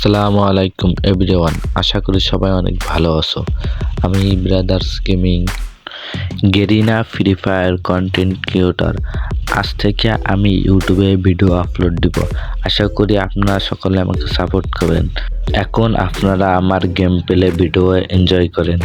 আসসালামু আলাইকুম এভরিওয়ান, আশা করি সবাই অনেক ভালো আছো। আমি brothers gaming Garena free fire content creator. আজ থেকে আমি ইউটিউবে ভিডিও আপলোড দিব। আশা করি আপনারা সকলে আমাকে সাপোর্ট করবেন। এখন আপনারা আমার গেম প্লে ভিডিও এনজয় করেন।